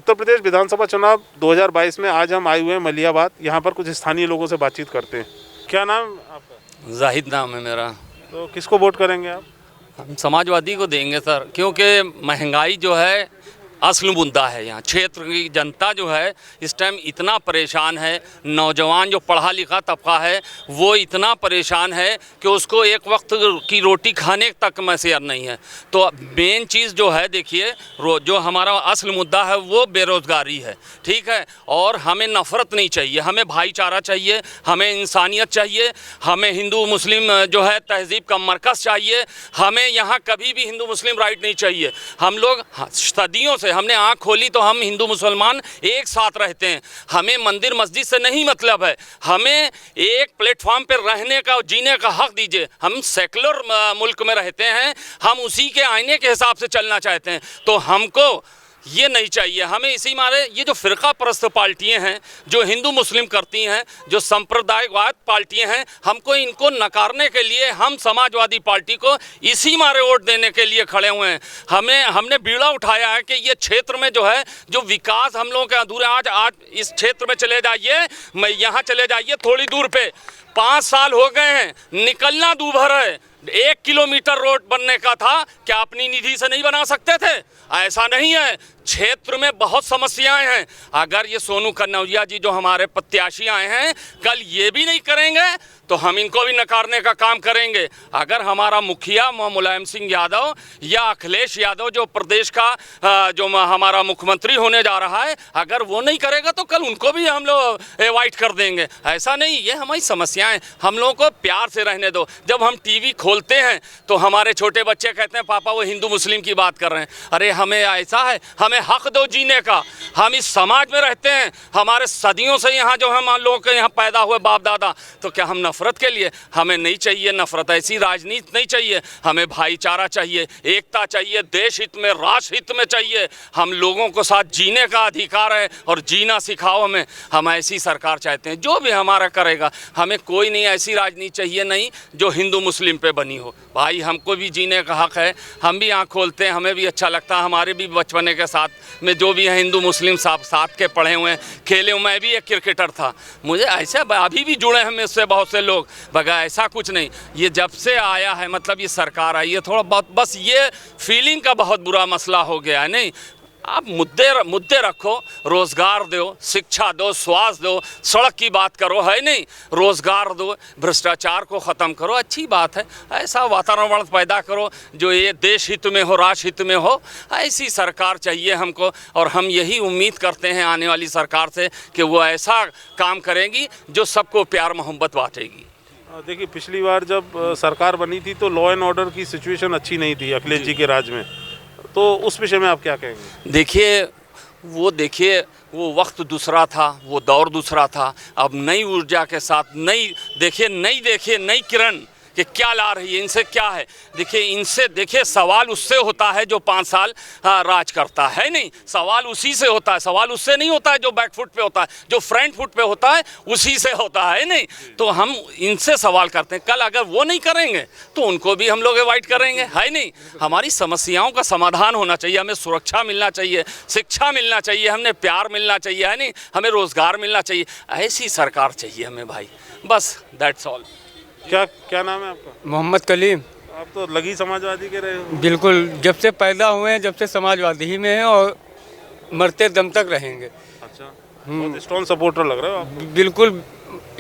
उत्तर प्रदेश विधानसभा चुनाव 2022 में आज हम आए हुए हैं मलियाबाद। यहाँ पर कुछ स्थानीय लोगों से बातचीत करते हैं। क्या नाम आपका? जाहिद नाम है मेरा। तो किसको वोट करेंगे आप? हम समाजवादी को देंगे सर, क्योंकि महंगाई जो है असल मुद्दा है। यहाँ क्षेत्र की जनता जो है इस टाइम इतना परेशान है, नौजवान जो पढ़ा लिखा तबका है वो इतना परेशान है कि उसको एक वक्त की रोटी खाने तक मैसर नहीं है। तो मेन चीज़ जो है देखिए, जो हमारा असल मुद्दा है वो बेरोज़गारी है, ठीक है। और हमें नफ़रत नहीं चाहिए, हमें भाईचारा चाहिए, हमें इंसानियत चाहिए, हमें हिंदू मुस्लिम जो है तहज़ीब का मरकज़ चाहिए। हमें यहाँ कभी भी हिंदू मुस्लिम राइट नहीं चाहिए। हम लोग सदियों से हमने आँख खोली तो हम हिंदू मुसलमान एक साथ रहते हैं। हमें मंदिर मस्जिद से नहीं मतलब है, हमें एक प्लेटफॉर्म पर रहने का जीने का हक दीजिए। हम सेकुलर मुल्क में रहते हैं, हम उसी के आईने के हिसाब से चलना चाहते हैं। तो हमको ये नहीं चाहिए। हमें इसी मारे ये जो फ़िरका परस्त पार्टियाँ हैं, जो हिंदू मुस्लिम करती हैं, जो सांप्रदायिकवाद पार्टियाँ हैं, हमको इनको नकारने के लिए हम समाजवादी पार्टी को इसी मारे वोट देने के लिए खड़े हुए हैं। हमने बीड़ा उठाया है कि ये क्षेत्र में जो है जो विकास हम लोगों के अधूरे, आज इस क्षेत्र में चले जाइए, मैं यहाँ चले जाइए थोड़ी दूर पे, 5 साल हो गए हैं, निकलना दूभर है। 1 किलोमीटर रोड बनने का था, क्या अपनी निधि से नहीं बना सकते थे? ऐसा नहीं है। क्षेत्र में बहुत समस्याएं हैं। अगर ये सोनू कन्नौजिया जी जो हमारे प्रत्याशी आए हैं कल ये भी नहीं करेंगे तो हम इनको भी नकारने का काम करेंगे। अगर हमारा मुखिया मुलायम सिंह यादव या अखिलेश यादव जो प्रदेश का जो हमारा मुख्यमंत्री होने जा रहा है, अगर वो नहीं करेगा तो कल उनको भी हम लोग अवॉइड कर देंगे। ऐसा नहीं, ये हमारी समस्याएं, हम लोगों को प्यार से रहने दो। जब हम टीवी खोलते हैं तो हमारे छोटे बच्चे कहते हैं पापा वो हिंदू मुस्लिम की बात कर रहे हैं। अरे हमें ऐसा है, हमें हक दो जीने का। हम इस समाज में रहते हैं, हमारे सदियों से यहाँ जो हम लोग के यहाँ पैदा हुए बाप दादा, तो क्या हम नफरत के लिए? हमें नहीं चाहिए नफरत, ऐसी राजनीति नहीं चाहिए। हमें भाईचारा चाहिए, एकता चाहिए, देश हित में, राष्ट्र हित में चाहिए। हम लोगों को साथ जीने का अधिकार है और जीना सिखाओ हमें। हम ऐसी सरकार चाहते हैं, जो भी हमारा करेगा। हमें कोई नहीं ऐसी राजनीति चाहिए नहीं जो हिंदू मुस्लिम पे बनी हो। भाई हमको भी जीने का हक है, हम भी आँख खोलते हैं, हमें भी अच्छा लगता है। हमारे भी बचपने के साथ में जो भी है हिंदू मुस्लिम साथ के पढ़े हुए हैं, खेले हुए। मैं भी एक क्रिकेटर था, मुझे ऐसा अभी भी जुड़े हैं मुझसे बहुत से लोग। बगा ऐसा कुछ नहीं, ये जब से आया है मतलब ये सरकार आई है, थोड़ा बहुत बस ये फीलिंग का बहुत बुरा मसला हो गया है। नहीं, आप मुद्दे रखो, रोज़गार दो, शिक्षा दो, स्वास्थ्य दो, सड़क की बात करो, है नहीं, रोज़गार दो, भ्रष्टाचार को ख़त्म करो, अच्छी बात है। ऐसा वातावरण पैदा करो जो ये देश हित में हो, राष्ट्र हित में हो। ऐसी सरकार चाहिए हमको, और हम यही उम्मीद करते हैं आने वाली सरकार से कि वो ऐसा काम करेंगी जो सबको प्यार मोहब्बत बांटेगी। देखिए, पिछली बार जब सरकार बनी थी तो लॉ एंड ऑर्डर की सिचुएशन अच्छी नहीं थी अखिलेश जी के राज में, तो उस विषय में आप क्या कहेंगे? देखिए वो वक्त दूसरा था, वो दौर दूसरा था। अब नई ऊर्जा के साथ नई किरण कि क्या ला रही है, इनसे क्या है। देखिए सवाल उससे होता है जो 5 साल राज करता है। नहीं, सवाल उसी से होता है, सवाल उससे नहीं होता है जो बैक फुट पे होता है, जो फ्रंट फुट पे होता है उसी से होता है। नहीं, तो हम इनसे सवाल करते हैं। कल अगर वो नहीं करेंगे तो उनको भी हम लोग अवॉइड करेंगे, है नहीं। हमारी समस्याओं का समाधान होना चाहिए, हमें सुरक्षा मिलना चाहिए, शिक्षा मिलना चाहिए, हमें प्यार मिलना चाहिए, है नहीं, हमें रोज़गार मिलना चाहिए। ऐसी सरकार चाहिए हमें भाई, बस दैट्स ऑल। क्या नाम है आपका? मोहम्मद कलीम। आप तो लगी समाजवादी के रहे हो। बिल्कुल, जब से पैदा हुए हैं जब से समाजवादी ही में हैं और मरते दम तक रहेंगे। अच्छा, बहुत स्ट्रॉन्ग सपोर्टर लग रहे हो आप। बिल्कुल,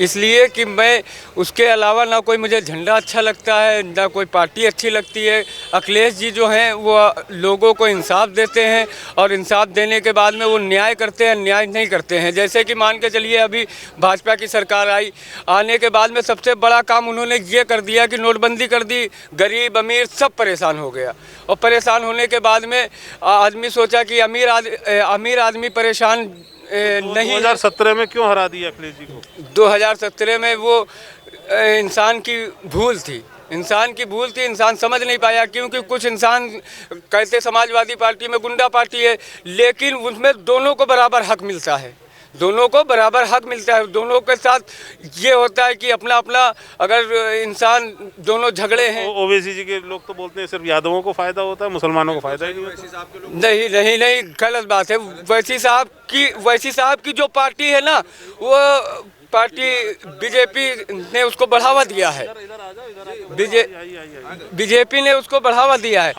इसलिए कि मैं उसके अलावा ना कोई मुझे झंडा अच्छा लगता है, ना कोई पार्टी अच्छी लगती है। अखिलेश जी जो हैं वो लोगों को इंसाफ देते हैं और इंसाफ देने के बाद में वो न्याय करते हैं, न्याय नहीं करते हैं। जैसे कि मान के चलिए अभी भाजपा की सरकार आई, आने के बाद में सबसे बड़ा काम उन्होंने ये कर दिया कि नोटबंदी कर दी, गरीब अमीर सब परेशान हो गया। और परेशान होने के बाद में आदमी सोचा कि अमीर आदमी परेशान नहीं। 2017 में क्यों हरा दिया अखिलेश जी को? 2017 में वो इंसान की भूल थी, इंसान समझ नहीं पाया। क्योंकि कुछ इंसान कहते समाजवादी पार्टी में गुंडा पार्टी है, लेकिन उसमें दोनों को बराबर हक मिलता है, दोनों को बराबर हक मिलता है। दोनों के साथ ये होता है कि अपना अपना अगर इंसान दोनों झगड़े हैं। ओवैसी जी के लोग तो बोलते हैं सिर्फ यादवों को फायदा होता है, मुसलमानों को फायदा ही नहीं होता। नहीं नहीं नहीं, गलत बात है। वैसी साहब की जो पार्टी है ना, वो पार्टी बीजेपी ने उसको बढ़ावा दिया है। बीजेपी ने उसको बढ़ावा दिया है।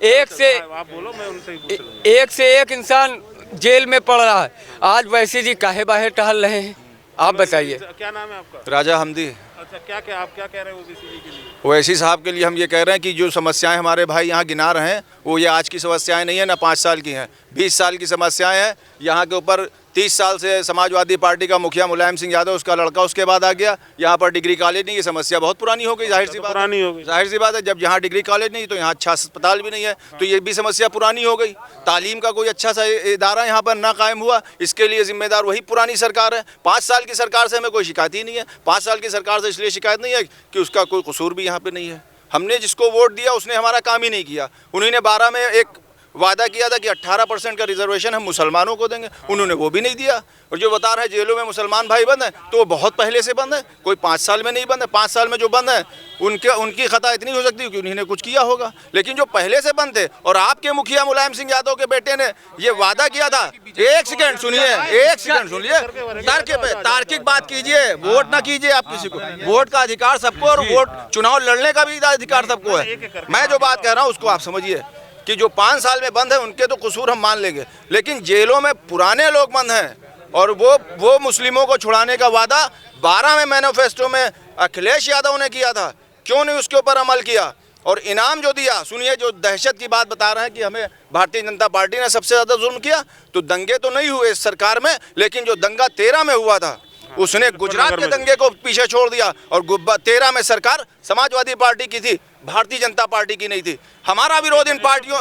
एक से आप बोलो, मैं उनसे ही पूछ रहा हूं। एक से एक इंसान जेल में पड़ रहा है। आज वैसी जी काहे बाहर टहल रहे हैं, आप बताइए। क्या नाम है आपका? राजा हमदी। अच्छा, आप क्या कह रहे हो ओवैसी जी के लिए? ओवैसी साहब के लिए हम ये कह रहे हैं कि जो समस्याएं हमारे भाई यहाँ गिना रहे हैं, वो ये आज की समस्याएं नहीं है, ना 5 साल की हैं, 20 साल की समस्याएं हैं। यहाँ के ऊपर 30 साल से समाजवादी पार्टी का मुखिया मुलायम सिंह यादव, उसका लड़का उसके बाद आ गया। यहाँ पर डिग्री कॉलेज नहीं, ये समस्या बहुत पुरानी हो गई। जाहिर सी बात है, जब यहाँ डिग्री कॉलेज नहीं तो यहाँ अच्छा अस्पताल भी नहीं है, तो ये भी समस्या पुरानी हो गई। तालीम का कोई अच्छा सा इदारा यहाँ पर ना कायम हुआ, इसके लिए जिम्मेदार वही पुरानी सरकार है। 5 साल की सरकार से हमें कोई शिकायत ही नहीं है। 5 साल की सरकार से इसलिए शिकायत नहीं है कि उसका कोई कसूर भी यहाँ पे नहीं है। हमने जिसको वोट दिया उसने हमारा काम ही नहीं किया। उन्होंने 12 में एक वादा किया था कि 18% का रिजर्वेशन हम मुसलमानों को देंगे, उन्होंने वो भी नहीं दिया। और जो बता रहे हैं जेलों में मुसलमान भाई बंद हैं, तो वो बहुत पहले से बंद है, कोई 5 साल में नहीं बंद है। 5 साल में जो बंद है उनकी खता इतनी हो सकती है कि उन्होंने कुछ किया होगा, लेकिन जो पहले से बंद थे। और आपके मुखिया मुलायम सिंह यादव के बेटे ने ये वादा किया था। एक सेकंड सुनिए, तार्किक बात कीजिए, वोट ना कीजिए आप किसी को। वोट का अधिकार सबको, और वोट चुनाव लड़ने का भी अधिकार सबको है। मैं जो बात कह रहा हूँ उसको आप समझिए कि जो 5 साल में बंद है उनके तो कसूर हम मान लेंगे, लेकिन जेलों में पुराने लोग बंद हैं। और वो मुस्लिमों को छुड़ाने का वादा 12 में मैनिफेस्टो में अखिलेश यादव ने किया था, क्यों नहीं उसके ऊपर अमल किया? और इनाम जो दिया, सुनिए, जो दहशत की बात बता रहे हैं कि हमें भारतीय जनता पार्टी ने सबसे ज़्यादा जुल्म किया, तो दंगे तो नहीं हुए इस सरकार में, लेकिन जो दंगा 13 में हुआ था उसने गुजरात के दंगे को पीछे छोड़ दिया। और 13 में सरकार समाजवादी पार्टी की थी, भारतीय जनता पार्टी की नहीं थी। हमारा विरोध इन पार्टियों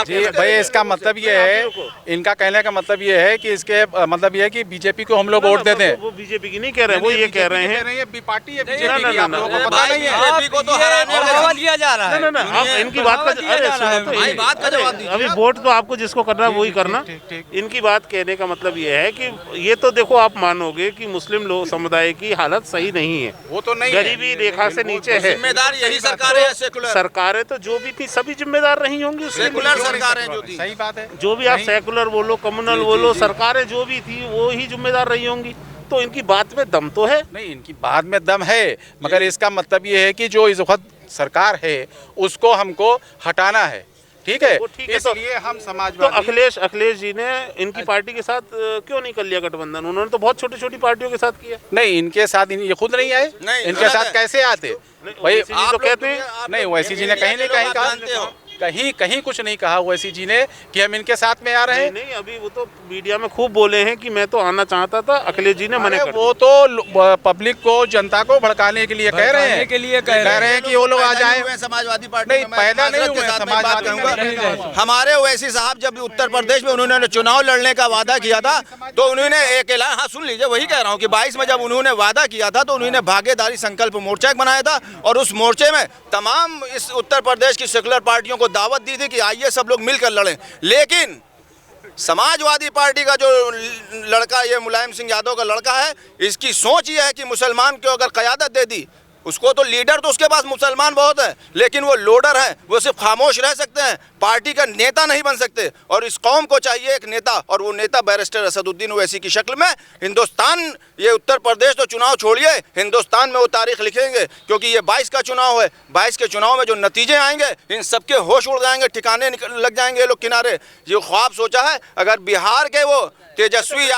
जी भाई, इसका मतलब ये है, इनका कहने का मतलब ये है कि इसके मतलब ये है कि बीजेपी को हम लोग वोट देते हैं। वो बीजेपी की नहीं कह रहे हैं, वो ये कह रहे हैं पार्टी है बीजेपी की, आप लोगों को पता नहीं है। बीजेपी को तो हराने बढ़ावा दिया जा रहा है। ना, आप इनकी बात का अभी वोट तो आपको जिसको करना है वही करना। इनकी बात कहने का मतलब ये है कि ये तो देखो, आप मानोगे कि मुस्लिम लोग समुदाय की हालत सही नहीं है, वो तो नहीं, गरीबी रेखा से नीचे है। जिम्मेदार यही सरकार है, सरकारें तो जो भी थी सभी जिम्मेदार रही होंगी। सेकुलर सरकारें जो थी, सही बात है, जो भी आप सेकुलर बोलो, कम्युनल बोलो, सरकारें जो भी थी वो ही जिम्मेदार रही होंगी। तो इनकी बात में दम तो है। नहीं, इनकी बात में दम है, मगर इसका मतलब ये है कि जो इस वक्त सरकार है उसको हमको हटाना है। ठीक है, इसलिए हम समाजवादी। तो अखिलेश जी ने इनकी पार्टी के साथ क्यों नहीं कर लिया गठबंधन? उन्होंने तो बहुत छोटी छोटी पार्टियों के साथ किया। नहीं, इनके साथ ये खुद नहीं आए, इनके साथ कैसे आते भाई? आप तो कहते हैं नहीं, ओवैसी जी ने कहीं नहीं कहा, कहीं कुछ नहीं कहा ओवैसी जी ने कि हम इनके साथ में आ रहे हैं। नहीं, अभी वो तो मीडिया में खूब बोले हैं कि मैं तो आना चाहता था, अखिलेश जी ने मना कर दिया। वो तो पब्लिक को, जनता को भड़काने के लिए कह रहे हैं, कह रहे हैं कि वो लोग आ जाएं। समाजवादी पार्टी नहीं, पैदा नहीं हुए समाजवादी। हमारे ओवैसी साहब जब उत्तर प्रदेश में उन्होंने चुनाव लड़ने का वादा किया था, तो उन्होंने एक ऐलान, हाँ सुन लीजिए, वही कह रहा हूँ कि 22 में जब उन्होंने वादा किया था तो उन्होंने भागीदारी संकल्प मोर्चा बनाया था, और उस मोर्चे में तमाम इस उत्तर प्रदेश की सेकुलर पार्टियों को दावत दी थी कि आइए सब लोग मिलकर लड़ें। लेकिन समाजवादी पार्टी का जो लड़का, ये मुलायम सिंह यादव का लड़का है, इसकी सोच ये है कि मुसलमान को अगर क़यादत दे दी, उसको तो लीडर तो उसके पास मुसलमान बहुत है, लेकिन वो लोडर है, वो सिर्फ खामोश रह सकते हैं, पार्टी का नेता नहीं बन सकते। और इस कौम को चाहिए एक नेता, और वो नेता बैरिस्टर असदुद्दीन ओवैसी की शक्ल में हिंदुस्तान, ये उत्तर प्रदेश तो चुनाव छोड़िए, हिंदुस्तान में वो तारीख लिखेंगे। क्योंकि ये 22 का चुनाव है, 22 के चुनाव में जो नतीजे आएंगे, इन सबके होश उड़ जाएंगे, ठिकाने लग जाएंगे ये लोग किनारे। जो ख्वाब सोचा है, अगर बिहार के वो तेजस्वी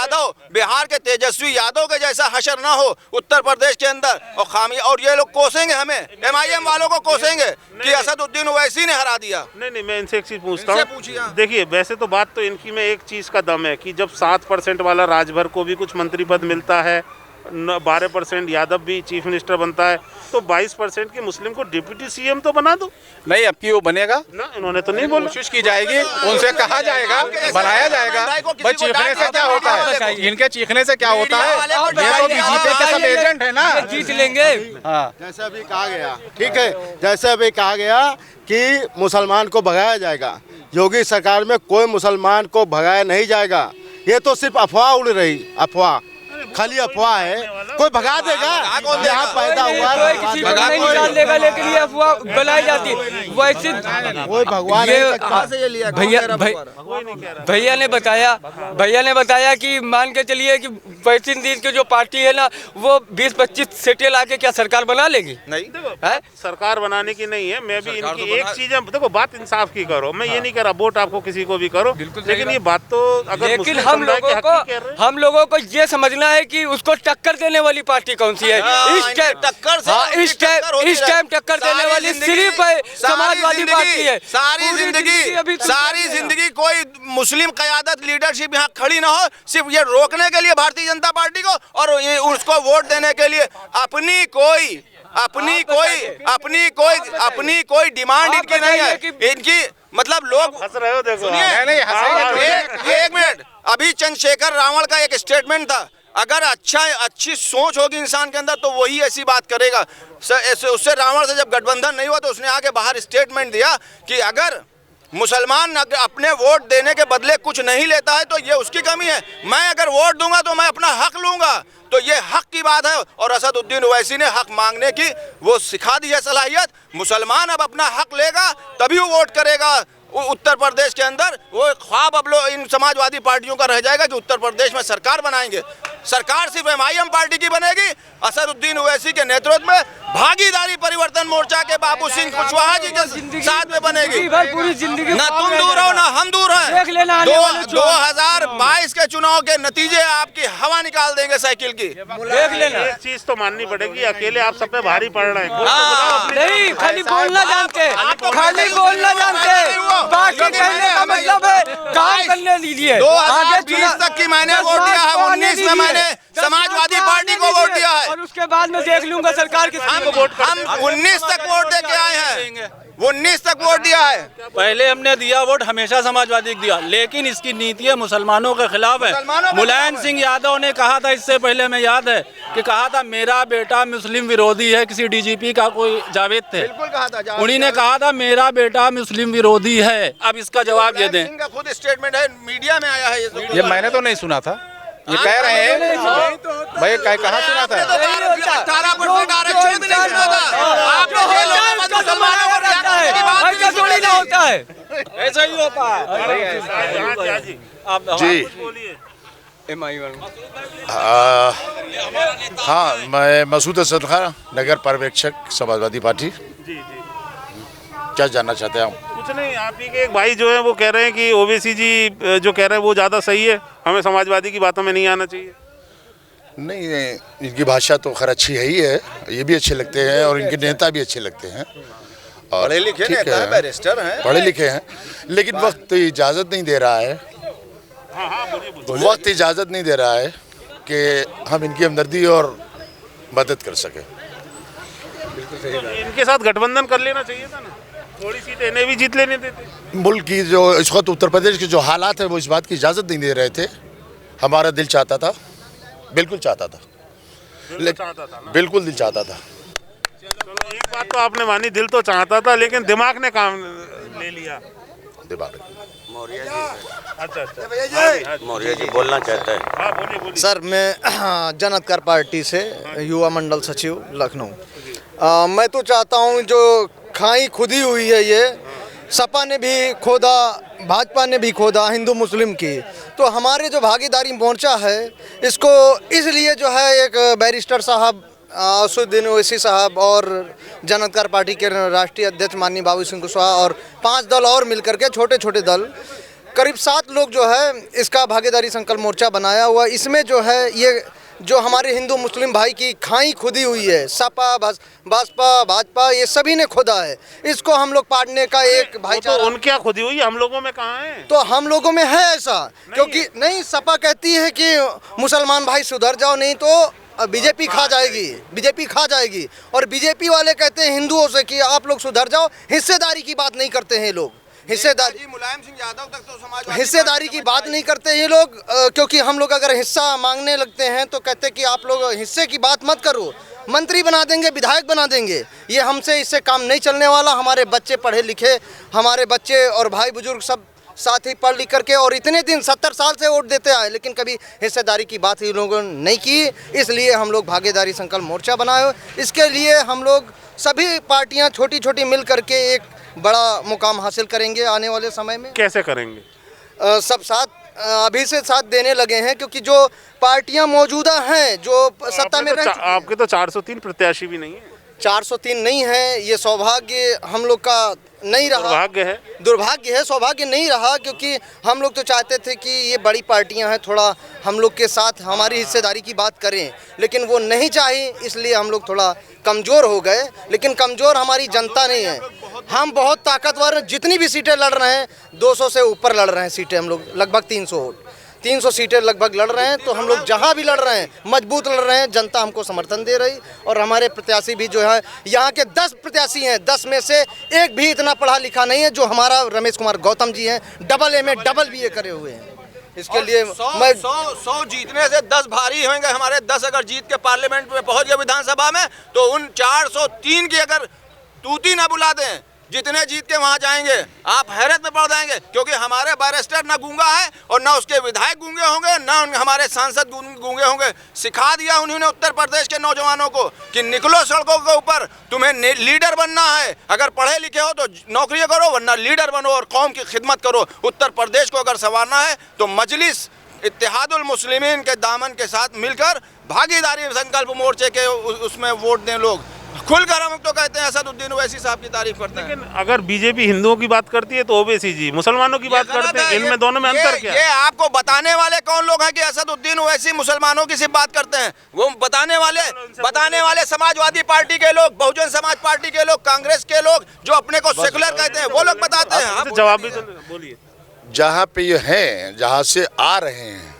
यादव के जैसा हशर ना हो उत्तर प्रदेश के अंदर, और ये लोग कोसेंगे हमें, MIM वालों को कोसेंगे कि असदुद्दीन ओवैसी ने हरा दिया। नहीं, मैं इनसे एक चीज पूछता हूँ। देखिए, वैसे तो बात तो इनकी में एक चीज का दम है कि जब 7% वाला राजभर को भी कुछ मंत्री पद मिलता है, 12% यादव भी चीफ मिनिस्टर बनता है, तो 22% के मुस्लिम को डिप्टी CM तो बना दो। नहीं, अब की वो बनेगा ना, इन्होंने तो नहीं बोला। कोशिश की जाएगी, उनसे कहा जाएगा, बनाया जाएगा। भाई चीखने से क्या होता है? इनके चीखने से क्या होता है? ये तो बीजेपी के सब एजेंट है ना, जीत लेंगे। हाँ, जैसे अभी कहा गया, ठीक है, जैसे अभी कहा गया कि मुसलमान को भगाया जाएगा, योगी सरकार में कोई मुसलमान को भगाया नहीं जाएगा। ये तो सिर्फ अफवाह उड़ रही, अफवाह, खाली अफवाह है। कोई भगा देगा? यहाँ पैदा हुआ कोई किसी को नहीं निकाल देगा, लेकिन ये अफवाह बनाई जाती है वैसे। कोई भगवान भैया ने बताया कि मान के चलिए कि वैसे दिन की जो पार्टी है ना, वो 20-25 सीटें लाके क्या सरकार बना लेगी? नहीं, है सरकार बनाने की नहीं है। मैं भी इनकी एक चीज है, देखो बात इंसाफ की करो, मैं ये नहीं कह रहा वोट आपको किसी को भी करो, लेकिन ये बात तो अगर लेकिन हम लोगों को ये समझना है कि उसको टक्कर देने वाली पार्टी कौन सी है। इस टाइम टक्कर देने वाली सिर्फ समाजवादी पार्टी है। सारी जिंदगी कोई मुस्लिम क़यादत लीडरशिप यहाँ खड़ी ना हो, सिर्फ ये रोकने के लिए भारतीय जनता पार्टी को, और ये उसको वोट देने के लिए अपनी कोई डिमांड इनकी नहीं है। इनकी मतलब लोग हंस रहे हो, देखो एक मिनट, अभी चंद्रशेखर रावण का एक स्टेटमेंट था, अगर अच्छी सोच होगी इंसान के अंदर तो वही ऐसी बात करेगा। उससे रावण से जब गठबंधन नहीं हुआ तो उसने आके बाहर स्टेटमेंट दिया कि अगर मुसलमान अपने वोट देने के बदले कुछ नहीं लेता है तो ये उसकी कमी है, मैं अगर वोट दूंगा तो मैं अपना हक लूंगा। तो ये हक की बात है, और असदुद्दीन ओवैसी ने हक मांगने की वो सिखा दी है सलाहियत। मुसलमान अब अपना हक लेगा तभी वो वोट करेगा। उत्तर प्रदेश के अंदर वो ख्वाब अब लोग इन समाजवादी पार्टियों का रह जाएगा कि उत्तर प्रदेश में सरकार बनाएंगे। सरकार सिर्फ MIM पार्टी की बनेगी, असदुद्दीन ओवैसी के नेतृत्व में भागीदारी परिवर्तन मोर्चा के बाबू सिंह कुशवाहा जी के साथ में बनेगी। पूरी जिंदगी ना तुम दूर हो ना हम दूर हैं। 2022 के चुनाव के नतीजे आपकी हवा निकाल देंगे साइकिल की। देख लेना। एक चीज तो माननी पड़ेगी, अकेले आप सब पे भारी पड़ रहे हैं। नहीं, खाली बोलना जानते, खाली बोलना जानते, बाकी कहने का मतलब है काम करने दीजिए। 2020 तक की मैंने वोट दिया है, 19 में मैंने समाजवादी पार्टी को वोट दिया है, और उसके बाद में देख लूंगा सरकार की। हम 19 तक वोट दे के आए हैं, 19 तक वोट दिया है। पहले हमने दिया वोट हमेशा समाजवादी को दिया, लेकिन इसकी नीति मुसलमानों के खिलाफ है। मुलायम सिंह यादव ने कहा था, इससे पहले मैं याद है कि कहा था मेरा बेटा मुस्लिम विरोधी है, किसी DGP का कोई जावेद थे, बिल्कुल कहा था, उन्हीं ने कहा था मेरा बेटा मुस्लिम विरोधी है। अब इसका जवाब ये दें। खुद स्टेटमेंट है, मीडिया में आया है ये मैंने तो नहीं सुना था, ये कह रहे हैं भाई, कहाँ सुना था? 18% आरक्षण भी नहीं सुना था। आपने मुसलमानों को ऐसा थोड़ी ना होता है, ऐसा ही होता है। जी हाँ, मैं मसूद असद खान, नगर पर्यवेक्षक समाजवादी पार्टी। जी क्या जानना चाहते हैं आप? कुछ नहीं, आप ही के एक भाई जो है वो कह रहे हैं कि ओवैसी जी जो कह रहे हैं वो ज़्यादा सही है, हमें समाजवादी की बातों में नहीं आना चाहिए। नहीं, इनकी भाषा तो खैर अच्छी है ही है, ये भी अच्छे लगते हैं और इनके नेता भी अच्छे लगते हैं, और पढ़े लिखे नेता हैं, बैरिस्टर हैं, पढ़े लिखे हैं, लेकिन वक्त इजाज़त नहीं दे रहा है। वक्त इजाज़त नहीं दे रहा है कि हम इनकी हमदर्दी और मदद कर सकें। इनके साथ गठबंधन कर लेना चाहिए था ना, थोड़ी सीटें इन्हें भी जीत लेने देते। मुल्क की जो इस वक्त उत्तर प्रदेश के जो हालात है वो इस बात की इजाज़त नहीं दे रहे थे। हमारा दिल चाहता था, बिल्कुल चाहता था, बिल्कुल दिल चाहता था। चलो एक बात तो आपने मानी, दिल तो चाहता था लेकिन दिमाग ने काम ले लिया। दिमाग अच्छा मौर्य जी बोलना चाहता है। हाँ बोलिए। सर, मैं जनअधिकार पार्टी से युवा मंडल सचिव लखनऊ। मैं तो चाहता हूं जो खाई खुदी हुई है, ये सपा ने भी खोदा, भाजपा ने भी खोदा हिंदू मुस्लिम की, तो हमारे जो भागीदारी मोर्चा है इसको इसलिए जो है एक बैरिस्टर साहब असदुद्दीन ओवैसी साहब और जनअधिकार पार्टी के राष्ट्रीय अध्यक्ष माननीय बाबू सिंह कुशवाहा और 5 दल और मिलकर के छोटे छोटे दल करीब 7 लोग जो है इसका भागीदारी संकल्प मोर्चा बनाया हुआ। इसमें जो है ये जो हमारे हिंदू मुस्लिम भाई की खाई खुदी हुई है, सपा बसपा भाजपा ये सभी ने खोदा है, इसको हम लोग पाटने का एक भाईचारा। तो उनकी खुदी हुई, हम लोगों में कहाँ है? तो हम लोगों में है ऐसा, क्योंकि नहीं, सपा कहती है कि मुसलमान भाई सुधर जाओ नहीं तो बीजेपी खा जाएगी, बीजेपी खा जाएगी, और बीजेपी वाले कहते हैं हिंदुओं से कि आप लोग सुधर जाओ। हिस्सेदारी की बात नहीं करते हैं लोग, हिस्सेदारी मुलायम सिंह यादव तक तो समाजवादी हिस्सेदारी की बात नहीं करते ये लोग, क्योंकि हम लोग अगर हिस्सा मांगने लगते हैं तो कहते हैं कि आप लोग हिस्से की बात मत करो, मंत्री बना देंगे, विधायक बना देंगे। ये हमसे इससे काम नहीं चलने वाला। हमारे बच्चे पढ़े लिखे, हमारे बच्चे और भाई बुजुर्ग सब साथ ही पढ़ लिख करके, और इतने दिन 70 साल से वोट देते आए, लेकिन कभी हिस्सेदारी की बात ही लोगों ने नहीं की। इसलिए हम लोग भागीदारी संकल्प मोर्चा बनाए। इसके लिए हम लोग सभी पार्टियां छोटी छोटी मिल करके एक बड़ा मुकाम हासिल करेंगे आने वाले समय में। कैसे करेंगे? सब साथ अभी से साथ देने लगे हैं, क्योंकि जो पार्टियां मौजूदा हैं जो सत्ता में रह चुकी हैं। आपके तो 403 प्रत्याशी भी नहीं है। 403 नहीं है, ये सौभाग्य हम लोग का नहीं रहा, दुर्भाग्य है, सौभाग्य नहीं रहा, क्योंकि हम लोग तो चाहते थे कि ये बड़ी पार्टियां हैं, थोड़ा हम लोग के साथ हमारी हिस्सेदारी की बात करें, लेकिन वो नहीं चाही, इसलिए हम लोग थोड़ा कमज़ोर हो गए। लेकिन कमज़ोर हमारी जनता नहीं है, हम बहुत ताकतवर, जितनी भी सीटें लड़ रहे हैं 200 से ऊपर लड़ रहे हैं सीटें, हम लोग लगभग 300 सीटें लगभग लड़ रहे हैं। तो हम लोग जहां भी लड़ रहे हैं मजबूत लड़ रहे हैं, जनता हमको समर्थन दे रही। और हमारे प्रत्याशी भी जो है, यहाँ के 10 प्रत्याशी हैं, 10 में से एक भी इतना पढ़ा लिखा नहीं है जो हमारा रमेश कुमार गौतम जी हैं, डबल MA डबल BA करे हुए हैं। इसके लिए मैं 100 जीतने से 10 भारी होंगे हमारे। 10 अगर जीत के पार्लियामेंट में पहुंच गए विधानसभा में, तो उन 403 की अगर तूती ना बुला दें, जितने जीत के वहां जाएंगे आप हैरत में पड़ जाएंगे। क्योंकि हमारे बैरिस्टर ना गूंगा है और ना उसके विधायक गूंगे होंगे, ना हमारे सांसद गूंगे होंगे। सिखा दिया उन्होंने उत्तर प्रदेश के नौजवानों को कि निकलो सड़कों के ऊपर, तुम्हें लीडर बनना है, अगर पढ़े लिखे हो तो नौकरी करो, वरना लीडर बनो और कौम की खिदमत करो। उत्तर प्रदेश को अगर संवारना है तो मजलिस इत्तेहादुल मुस्लिमीन के दामन के साथ मिलकर भागीदारी संकल्प मोर्चे के उसमें वोट दें। लोग खुलकर हम तो कहते हैं असदुद्दीन ओवैसी साहब की तारीफ करते हैं। लेकिन अगर बीजेपी हिंदुओं की बात करती है तो ओवैसी जी मुसलमानों की बात करते हैं, इनमें दोनों में अंतर क्या है? ये आपको बताने वाले कौन लोग हैं कि असदुद्दीन ओवैसी मुसलमानों की सिर्फ बात करते हैं? वो बताने वाले समाजवादी पार्टी के लोग, बहुजन समाज पार्टी के लोग, कांग्रेस के लोग जो अपने को सेकुलर कहते हैं, वो लोग बताते हैं। जवाब भी बोलिए। जहाँ पे ये हैं, जहाँ से आ रहे हैं,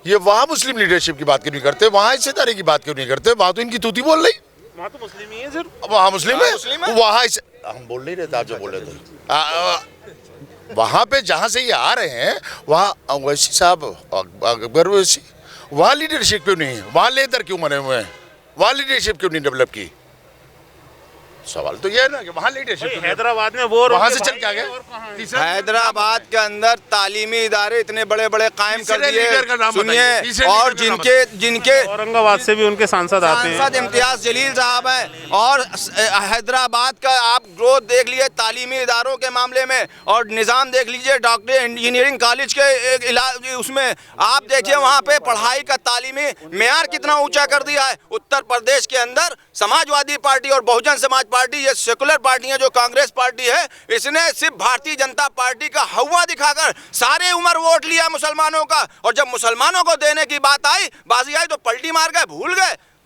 ये वहाँ मुस्लिम लीडरशिप की बात क्यों नहीं करते? वहाँ हिस्सेदारी की बात क्यों नहीं करते? वहाँ तो इनकी तूती बोल रही, वहाँ तो मुस्लिम ही है सर। वहाँ मुस्लिम है, वहाँ हम बोल नहीं रहे थे, आप जो बोल रहे थे। वहाँ पे जहाँ से ये आ रहे हैं, वहाँ ओवैसी साहब, अकबर ओवैसी, वहाँ लीडरशिप क्यों नहीं है? वहाँ लेदर क्यों बने हुए हैं? वहाँ लीडरशिप क्यों नहीं डेवलप की? सवाल तो ये है ना कि वहाँ लीडरशिप हैदराबाद में वो वहाँ से चल के आ गए। हैदराबाद के अंदर तालीमी इदारे इतने बड़े बड़े कायम कर दिए, सुनिए, और जिनके औरंगाबाद से भी उनके सांसद आते हैं, सांसद इम्तियाज जलील साहब हैं। और हैदराबाद का आप ग्रोथ देख लीजिए तालीमी इदारों के मामले में, और निज़ाम देख लीजिए डॉक्टर इंजीनियरिंग कॉलेज के उसमें आप देखिए वहाँ पे पढ़ाई का तालीमी मेयार कितना ऊंचा कर दिया है। उत्तर प्रदेश के अंदर समाजवादी पार्टी और बहुजन समाज पार्टी, ये सेकुलर पार्टियां जो कांग्रेस पार्टी है, इसने सिर्फ भारतीय जनता पार्टी का हवा दिखाकर सारे उम्र वोट लिया मुसलमानों का, और जब मुसलमानों को देने की बात आई, बाजी आई, तो पलटी मार गए,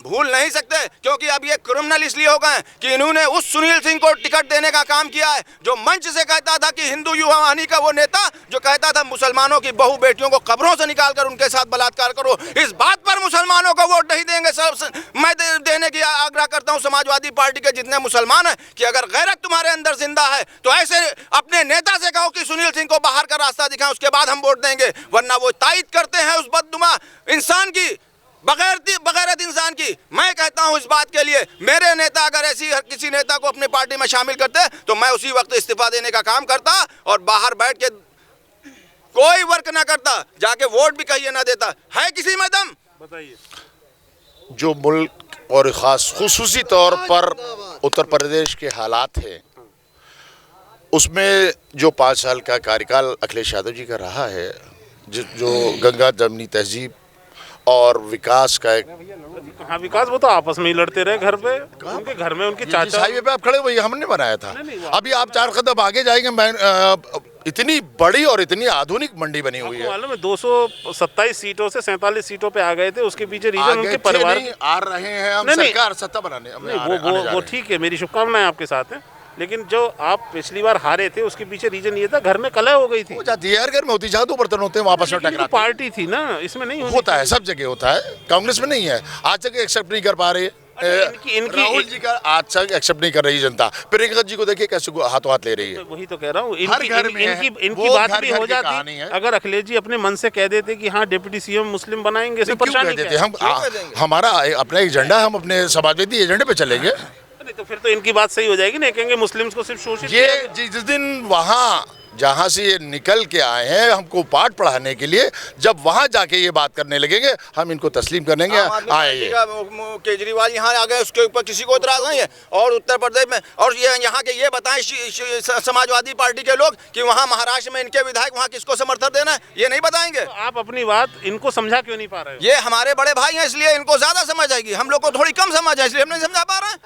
भूल नहीं सकते। क्योंकि अब ये क्रिमिनल इसलिए हो गए कि इन्होंने उस सुनील सिंह को टिकट देने का काम किया है जो मंच से कहता था कि हिंदू युवा वाहिनी का वो नेता जो कहता था मुसलमानों की बहु बेटियों को कब्रों से निकालकर उनके साथ बलात्कार करो। इस बात पर मुसलमानों को वोट नहीं देंगे सर। मैं देने की आग्रह करता हूँ समाजवादी पार्टी के जितने मुसलमान हैं कि अगर गैरत तुम्हारे अंदर जिंदा है तो ऐसे अपने नेता से कहो कि सुनील सिंह को बाहर का रास्ता दिखाएं, उसके बाद हम वोट देंगे। वरना वो तायद करते हैं उस बददुमा इंसान की, बगैरत इंसान की। मैं कहता हूं इस बात के लिए मेरे नेता अगर ऐसी किसी नेता को अपनी पार्टी में शामिल करते तो मैं उसी वक्त इस्तीफा देने का काम करता और बाहर बैठ के कोई वर्क ना करता, जाके वोट भी कहिए ना देता। है किसी में दम? बताइए। जो मुल्क और खुसूसी तौर पर उत्तर प्रदेश के हालात हैं, उसमें जो 5 साल का कार्यकाल अखिलेश यादव जी का रहा है, जो गंगा जमनी तहजीब और विकास का एक हाँ विकास, वो तो आपस में ही लड़ते रहे घर पे, उनके घर में उनके चाचा हाईवे पे आप खड़े, वही हमने बनाया था। अभी आप 4 कदम आगे जाएंगे, इतनी बड़ी और इतनी आधुनिक मंडी बनी हुई है। मालूम है 227 सीटों से 47 सीटों पे आ गए थे। उसके पीछे रीजन उनके परिवार आ रहे हैं, हम सरकार सत्ता बनाने। वो ठीक है, मेरी शुभकामनाएं आपके साथ हैं, लेकिन जो आप पिछली बार हारे थे उसके पीछे रीजन ये था घर में कलह हो गई थी। हो जाती है यार, घर में होती, जहाँ दो बर्तन होते हैं वापस में टकराते। पार्टी थी ना, इसमें नहीं होता है, सब जगह होता है, कांग्रेस में नहीं है। आज तक एक्सेप्ट नहीं कर पा रही है राहुल जी का, आज तक एक्सेप्ट नहीं कर रही जनता। प्रियंका जी को देखिए कैसे हाथों हाथ ले रही है। वही तो कह रहा हूँ, इनकी बात भी हो जाती अगर अखिलेश जी अपने मन से कह देते कि हाँ डिप्टी सीएम मुस्लिम बनाएंगे, हम हमारा अपना एजेंडा, हम अपने समाजवादी एजेंडे पे चलेंगे। नहीं तो फिर तो इनकी बात सही हो जाएगी ना, कहेंगे मुस्लिम्स को सिर्फ शोषित ये किया गया। जिस दिन वहाँ जहाँ से ये निकल के आए हैं हमको पाठ पढ़ाने के लिए, जब वहाँ जाके ये बात करने लगेंगे हम इनको तस्लीम करेंगे। आए ये केजरीवाल यहाँ आ गए, उसके ऊपर किसी को इतराज नहीं है। और उत्तर प्रदेश में, और ये यहाँ के ये बताएं समाजवादी पार्टी के लोग कि वहाँ महाराष्ट्र में इनके विधायक वहाँ किसको समर्थन देना है, ये नहीं बताएंगे। तो आप अपनी बात इनको समझा क्यों नहीं पा रहे हो? ये हमारे बड़े भाई हैं इसलिए इनको ज्यादा समझ आएगी, हम लोग को थोड़ी कम समझ है इसलिए हम नहीं समझा पा रहे हैं,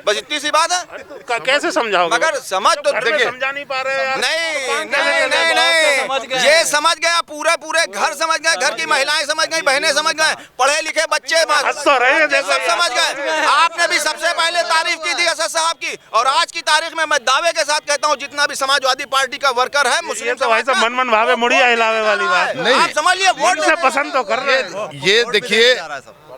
बस इतनी सी बात है। तो कैसे समझाओगे? मगर समझ तो देखिए, समझा नहीं पा रहे हो यार। नहीं, ये समझ गया, पूरे घर समझ गए, घर की महिलाएं समझ गई, बहनें समझ गए, पढ़े लिखे बच्चे सब समझ गए। आपने भी सबसे पहले तारीफ की थी असद साहब की, और आज की तारीख में मैं दावे के साथ कहता हूँ जितना भी समाजवादी पार्टी का वर्कर है, मुस्लिम तो भाई साहब मन भावे मुड़िया हिलावे वाली बात नहीं, आप समझ लिए, वोट से पसंद तो कर रहे हैं। ये देखिए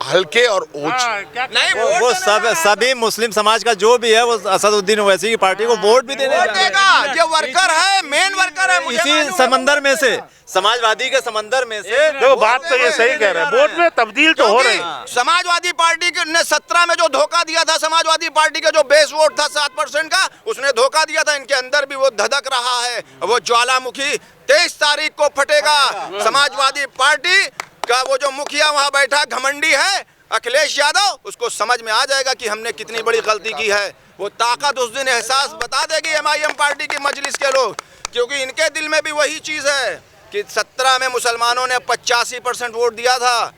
हल्के और ऊंच नहीं, वो सब सभी मुस्लिम समाज का जो भी है वो असदुद्दीन ओवैसी की पार्टी को वोट भी देने देगा। ये वर्कर है, मेन वर्कर है, इसी समंदर में से, समाजवादी के समंदर में से। देखो बात तो ये सही कह रहे हैं, वोट में तब्दील तो हो रही है। समाजवादी पार्टी ने 17 में जो धोखा दिया था, समाजवादी पार्टी का जो बेस वोट था 7% का, उसने धोखा दिया था। इनके अंदर भी वो धधक रहा है, वो ज्वालामुखी 23 तारीख को फटेगा। समाजवादी पार्टी का वो जो मुखिया वहाँ बैठा घमंडी है अखिलेश यादव, उसको समझ में आ जाएगा कि हमने कितनी बड़ी गलती की है। वो ताकत उस दिन एहसास बता देगी MIM पार्टी की मजलिस के लोग, क्योंकि इनके दिल में भी वही चीज है कि 17 में मुसलमानों ने 85% वोट दिया था,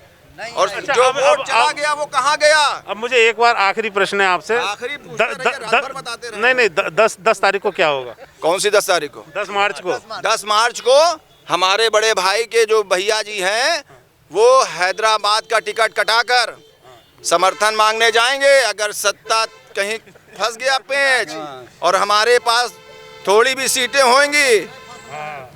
और जो वोट चला गया वो कहाँ गया। अब मुझे एक बार आखिरी प्रश्न है आपसे, नहीं 10 तारीख को क्या होगा? कौन सी 10 तारीख को? 10 मार्च को। 10 मार्च को हमारे बड़े भाई के जो भैया जी हैं वो हैदराबाद का टिकट कटाकर समर्थन मांगने जाएंगे। अगर सत्ता कहीं फंस गया पेच और हमारे पास थोड़ी भी सीटें होंगी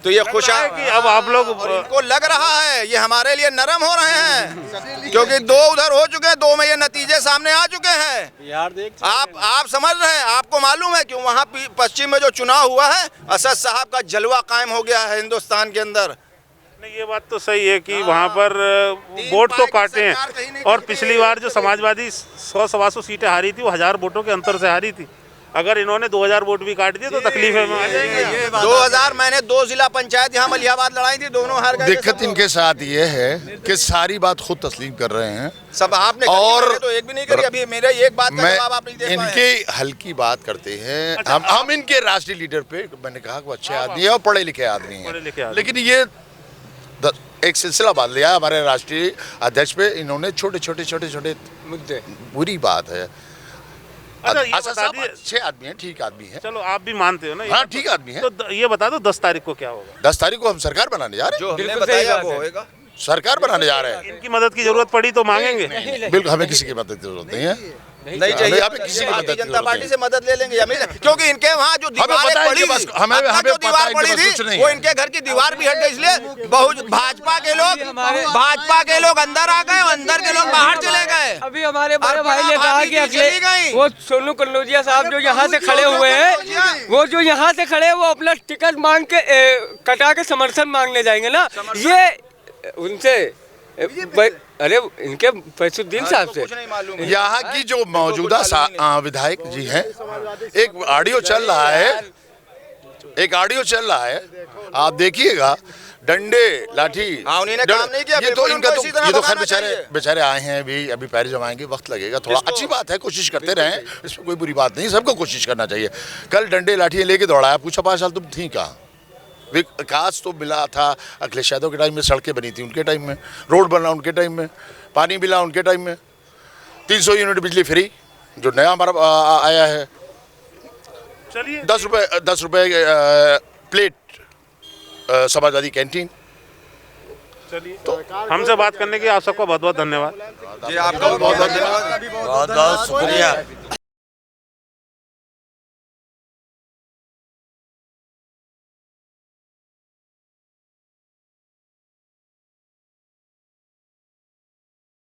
तो ये खुश है कि अब आप लोग इनको लग रहा है ये हमारे लिए नरम हो रहे हैं, क्योंकि 2 उधर हो चुके हैं, 2 में ये नतीजे सामने आ चुके हैं। यार देख आप समझ रहे हैं, आपको मालूम है कि वहाँ पश्चिम में जो चुनाव हुआ है असद साहब का जलवा कायम हो गया है हिंदुस्तान के अंदर। नहीं, ये बात तो सही है कि वहाँ पर वोट तो काटे हैं, और पिछली बार जो समाजवादी 100-125 सीटें हारी थी वो 1000 वोटों के अंतर से हारी थी। अगर इन्होंने 2000 वोट भी काट दिए तो तकलीफें में आ जाएंगे। 2000 मैंने 2 जिला पंचायत यहाँ मलियाबाद लड़ाई थी, दोनों हार गए। दिक्कत इनके साथ ये है कि सारी बात खुद तस्लीम कर रहे हैं सब आपने और तो एक भी नहीं करी। अभी मेरे एक बात का जवाब आप नहीं दे पाए। इनकी हल्की बात करते हैं। हम इनके राष्ट्रीय लीडर पे मैंने कहा कि अच्छे आदमी है और पढ़े लिखे आदमी है, लेकिन ये एक सिलसिला बांध लिया हमारे राष्ट्रीय अध्यक्ष पे। इन्होंने छोटे मुद्दे, बुरी बात है। अच्छे आदमी है, ठीक आदमी है, चलो आप भी मानते हो ना? हाँ ठीक आदमी है। तो ये बता दो 10 तारीख को क्या होगा? 10 तारीख को हम सरकार बनाने जा रहे हैं, जो हमने बताया वो होगा। सरकार बनाने जा रहे हैं। इनकी मदद की जरूरत पड़ी तो मांगेंगे? बिल्कुल, हमें किसी की मदद की जरूरत नहीं है, नहीं चाहिए। हमें किसी की भारतीय जनता पार्टी से मदद ले लेंगे, क्योंकि इनके वहाँ जो दीवार पड़ी थी, जो दीवार पड़ी थी वो इनके घर की दीवार भी हट गई, इसलिए बहुत भाजपा के लोग अंदर आ गए, अंदर के लोग बाहर चले गए। अभी हमारे बड़े भाई ने कहा कि अगले वो सोनू कन्नौजिया साहब जो यहाँ से खड़े हुए हैं, वो जो यहाँ से खड़े वो अपना टिकट मांग के कटा के समर्थन मांगने जाएंगे ना, ये उनसे अरे इनके फैसुद्दीन साहब से। यहाँ की जो मौजूदा विधायक जी हैं, एक ऑडियो चल रहा है, आप देखिएगा, डंडे लाठी। उन्होंने काम नहीं किया। ये तो इनका ये तो खैर बेचारे आए हैं, अभी पैर जमाएंगे, वक्त लगेगा थोड़ा। अच्छी बात है, कोशिश करते रहें, इसमें कोई बुरी बात नहीं, सबको कोशिश करना चाहिए। कल डंडे लाठी लेके दौड़ाया, पूछा 5 साल तुम थी कहाँ? विकास तो मिला था अखिलेश यादव के टाइम में, सड़कें बनी थी उनके टाइम में, रोड बना उनके टाइम में, पानी मिला उनके टाइम में, 300 यूनिट बिजली फ्री जो नया हमारा आया है। चलिए 10 रुपए प्लेट समाजवादी कैंटीन। चलिए तो हमसे बात करने के लिए आप सबका बहुत बहुत धन्यवाद। जी आपका बहुत धन्यवाद, बहुत शुक्रिया।